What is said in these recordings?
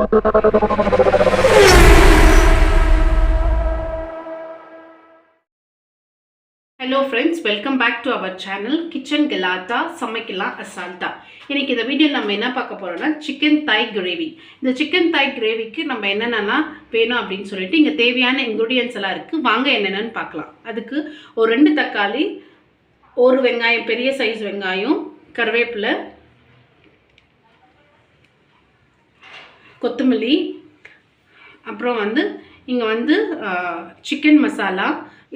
Hello friends, welcome back to our channel Kitchen Galata சமைக்கலாம் அசால்ட்டா. இன்னைக்கு இந்த வீடியோல நம்ம என்ன பார்க்க போறோம்னா chicken thigh gravy. இந்த chicken thigh gravyக்கு நம்ம என்னென்னலாம் வேணும் அப்படினு சொல்லிட்டு இங்க தேவையான ingredients எல்லாம் இருக்கு. வாங்க என்னென்னன்னு பார்க்கலாம். அதுக்கு ஒரு 2 தக்காளி, ஒரு வெங்காயம், பெரிய சைஸ் வெங்காயம், கறிவேப்பிலை, கொத்தமல்லி, அப்புறம் இங்க chicken மசாலா.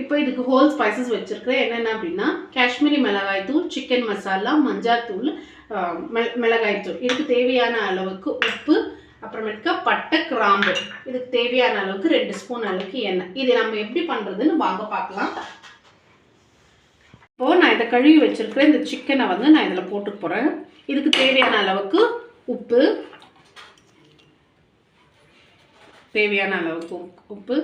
இப்போ இதுக்கு ஹோல் ஸ்பைசஸ் வச்சிருக்கேன். என்னென்ன அப்படின்னா காஷ்மீரி மிளகாய் தூள், சிக்கன் மசாலா, மஞ்சள் தூள், மிளகாய் தூள். இதுக்கு தேவையான அளவுக்கு உப்பு, அப்புறமேட்டுக்கா பட்டை, கிராம்பு. இதுக்கு தேவையான அளவுக்கு 2 ஸ்பூன் அளவுக்கு எண்ணெய். இதை நம்ம எப்படி பண்ணுறதுன்னு வாங்க பார்க்கலாம். இப்போது நான் இதை கழுவி வச்சிருக்கிறேன். இந்த சிக்கனை நான் இதில் போட்டு போகிறேன். இதுக்கு தேவையான அளவுக்கு உப்பு, தேவையான அளவுக்கு உப்பு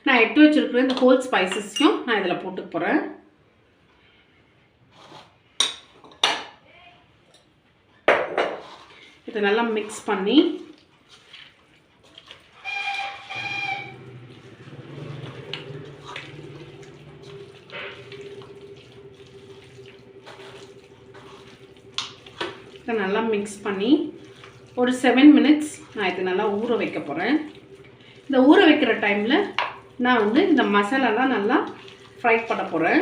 நான் எடுத்து வச்சிருக்கிறேன். இந்த ஹோல் ஸ்பைசஸையும் நான் இதில் போட்டு போகிறேன். இதை நல்லா மிக்ஸ் பண்ணி இதை நல்லா மிக்ஸ் பண்ணி ஒரு 7 மினிட்ஸ் நான் இதை நல்லா ஊற வைக்க போகிறேன். இந்த ஊற வைக்கிற டைமில் நான் இந்த மசாலாலாம் நல்லா ஃப்ரை பண்ண போகிறேன்.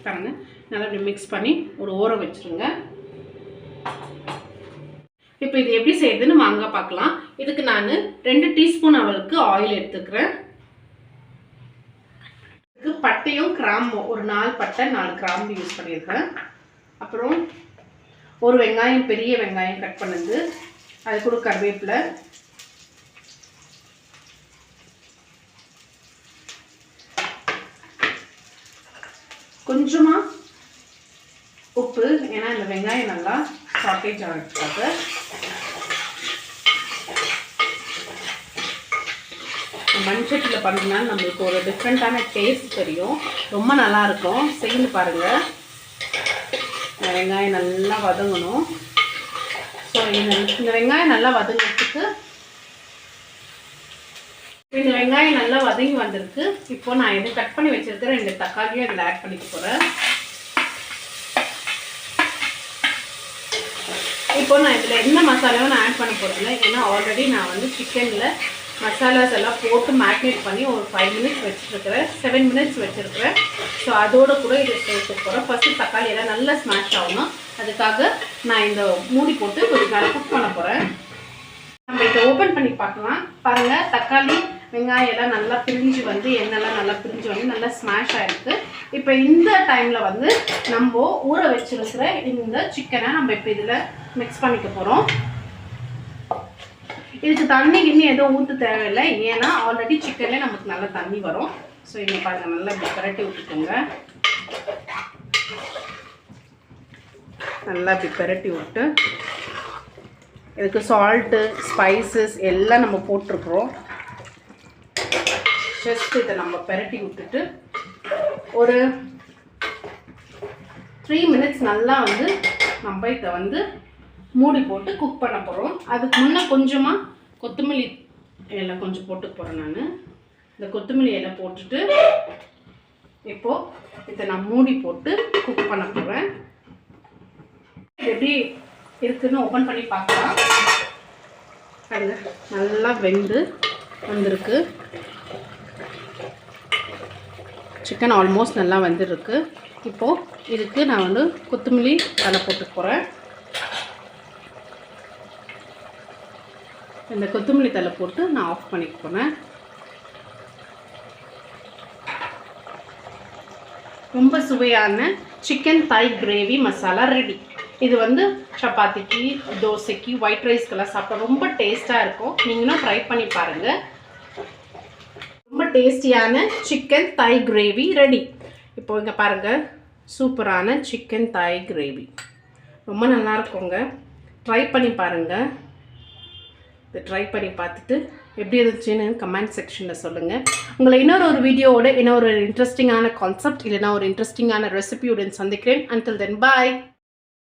பாருங்க, நல்லா இப்படி மிக்ஸ் பண்ணி ஒரு ஊற வச்சுருங்க. இப்போ இது எப்படி செய்யுதுன்னு வாங்க பார்க்கலாம். இதுக்கு நான் 2 டீஸ்பூன் அளவுக்கு ஆயில் எடுத்துக்கிறேன். இதுக்கு பட்டையும் கிராம்பு, ஒரு 4 பட்டை 4 கிராம்பு யூஸ் பண்ணியிருக்கேன். அப்புறம் ஒரு வெங்காயம், பெரிய வெங்காயம் கட் பண்ணது, அது கூட கறிவேப்பிலை, கொஞ்சமாக உப்பு, ஏன்னா இந்த வெங்காயம் நல்லா சாட்டேஜ் ஆகிறதுக்காக. மண்சட்டியில் பண்ணினா நம்மளுக்கு ஒரு டிஃப்ரெண்ட்டான டேஸ்ட் தெரியும். ரொம்ப நல்லாயிருக்கும். செய்து பாருங்கள். வெங்காயம் நல்லா வதங்கணும். ஸோ இந்த வெங்காயம் நல்லா வதங்கிறதுக்கு, இந்த வெங்காயம் நல்லா வதங்கி வந்திருக்கு. இப்போ நான் இது கட் பண்ணி வச்சிருக்கிறேன் 2 தக்காளியும் இதில் ஆட் பண்ணிக்க போகிறேன். இப்போ நான் இதில் எந்த மசாலாவும் நான் ஆட் பண்ண போகிறதில்ல. ஏன்னா ஆல்ரெடி நான் சிக்கனில் மசாலாஸ் எல்லாம் போட்டு மேக்னேட் பண்ணி ஒரு 5 மினிட்ஸ் வச்சுருக்கிறேன், 7 மினிட்ஸ் வச்சுருக்கிறேன். ஸோ அதோடு கூட இதை சேர்த்து போகிறேன். ஃபஸ்ட்டு தக்காளி எல்லாம் நல்லா ஸ்மாஷ் ஆகணும். அதுக்காக நான் இந்த மூடி போட்டு கொஞ்சம் நல்லா குக் பண்ண போகிறேன். நம்ம இதை ஓப்பன் பண்ணி பார்க்கலாம். பாருங்கள், தக்காளி வெங்காயம் எல்லாம் நல்லா பிரிஞ்சு எண்ணெய்லாம் நல்லா பிரிஞ்சு நல்லா ஸ்மாஷ் ஆகிருக்கு. இப்போ இந்த டைமில் நம்ம ஊற வச்சுருக்கிற இந்த சிக்கனை நம்ம இப்போ இதில் மிக்ஸ் பண்ணிக்க போகிறோம். இதுக்கு தண்ணி இன்னும் எதுவும் ஊற்ற தேவையில்லை. ஏன்னா ஆல்ரெடி சிக்கன்லேயே நமக்கு நல்லா தண்ணி வரும். ஸோ இங்கே பாருங்கள், நல்லா இப்படி பரட்டி விட்டுக்கோங்க. நல்லா இப்படி பரட்டி விட்டு இதுக்கு சால்ட்டு, ஸ்பைசஸ் எல்லாம் நம்ம போட்டிருக்கிறோம். ஜஸ்ட் இதை நம்ம பரட்டி விட்டுட்டு ஒரு 3 மினிட்ஸ் நல்லா நம்ம இதை மூடி போட்டு குக் பண்ண போகிறோம். அதுக்கு முன்னே கொஞ்சமாக கொத்தமல்லி இலை கொஞ்சம் போட்டுக்க போகிறேன். நான் இந்த கொத்தமல்லி இலை போட்டுட்டு இப்போது இதை நான் மூடி போட்டு குக் பண்ண போகிறேன். எப்படி இருக்குதுன்னு ஓப்பன் பண்ணி பார்க்கலாம். அது நல்லா வெந்து வந்திருக்கு. சிக்கன் ஆல்மோஸ்ட் நல்லா வந்துருக்கு. இப்போது இதுக்கு நான் கொத்தமல்லி தலை போட்டு போகிறேன். இந்த கொத்தமல்லி தலை போட்டு நான் ஆஃப் பண்ணிக்க போகிறேன். ரொம்ப சுவையான சிக்கன் தாய் கிரேவி மசாலா ரெடி. இது சப்பாத்திக்கு, தோசைக்கு, ஒயிட் ரைஸ்க்கெல்லாம் சாப்பிட்டா ரொம்ப டேஸ்ட்டாக இருக்கும். நீங்களும் ட்ரை பண்ணி பாருங்கள். ரொம்ப டேஸ்டியான சிக்கன் தாய் கிரேவி ரெடி. இப்போ இங்கே பாருங்கள், சூப்பரான சிக்கன் தாய் கிரேவி ரொம்ப நல்லா இருக்குங்க. ட்ரை பண்ணி பாருங்கள். இதை ட்ரை பண்ணி பார்த்துட்டு எப்படி இருந்துச்சுன்னு கமெண்ட் செக்ஷனில் சொல்லுங்கள். உங்களை இன்னொரு வீடியோவோட இன்னொரு இன்ட்ரெஸ்டிங்கான கான்செப்ட் இல்லைனா ஒரு இன்ட்ரெஸ்டிங்கான ரெசிபியுடன் சந்திக்கிறேன். until then bye.